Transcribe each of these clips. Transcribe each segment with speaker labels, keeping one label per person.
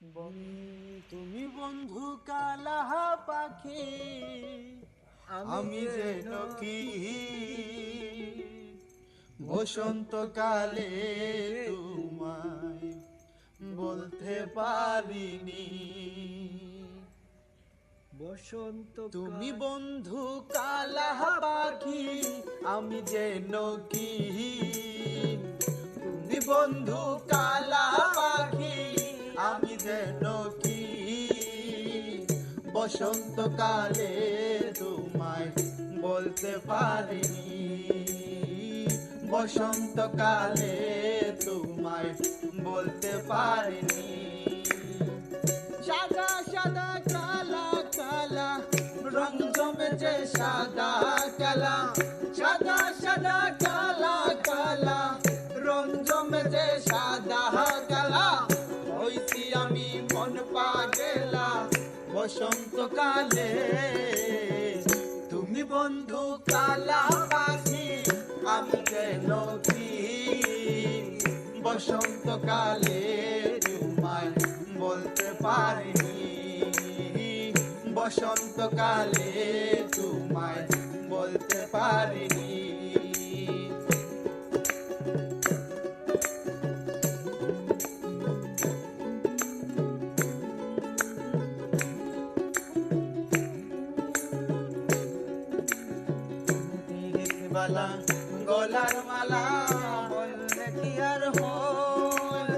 Speaker 1: তুমি বন্ধু কালা পাখি, আমি যেন কি বসন্তকালে তোমায় বলতে পারিনি। তুমি বন্ধু কালা পাখি, আমি যেন কি তুমি বন্ধু কালা পাখি, আমি যেন কি বসন্তকালে তোমায় বলতে পারিনি। বসন্তকালে তোমায় বলতে পারিনি। সাদা সাদা কালা কালা রং জমেছে সাদা কালা, সাদা সাদা কালা কালা রং জমেছে সাদা কালা। হইছি আমি মন পাগলা বসন্তকালে। তুমি বন্ধু কালা পাখি, আমি যেন কি বসন্তকালে তোমায় বলতে পারিনি। বসন্তকালে তোমায় বলতে পারিনি। বালা গলার মালা বললে কি আর হয়,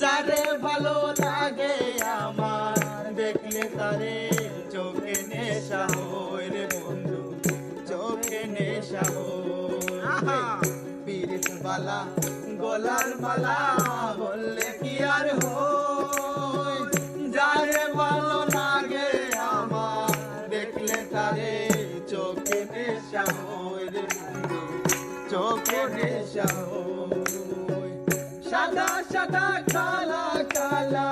Speaker 1: যারে ভালো লাগে আমার দেখলে তারে চোখে নেশা হয় রে বন্ধু, চোখে নেশা হয়। পীরিত বালা গলার মালা বললে কি আর হয়, যারে ভালো লাগে আমার দেখলে তারে চোখে নেশা হয় রে বন্ধু, চোখে নেশা হয়। সাদা সাদা কালা কালা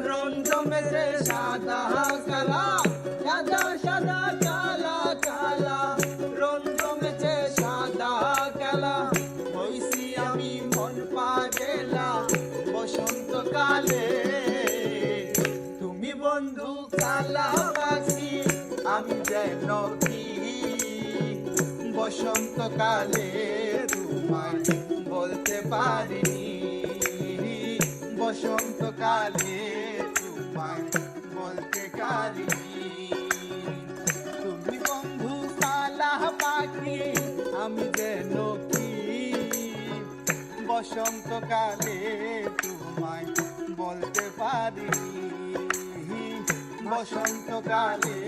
Speaker 1: রং জমেছে সাদা কালা, সাদা সাদা কালা কালা রং জমেছে সাদা কালা। হইছি আমি মন পাগলা বসন্তকালে। তুমি বন্ধু কালা পাখি, আমি যেন কি বসন্তকালে তোমায় বলতে পারিনি। বসন্তকালে তোমায় বলতে পারিনি। তুমি বন্ধু কালা পাখি, আমি যেন কি বসন্তকালে তোমায় বলতে পারিনি। বসন্তকালে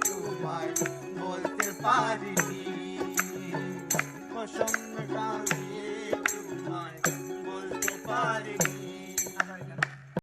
Speaker 1: তোমায় বলতে পারিনি। বসন্তকালে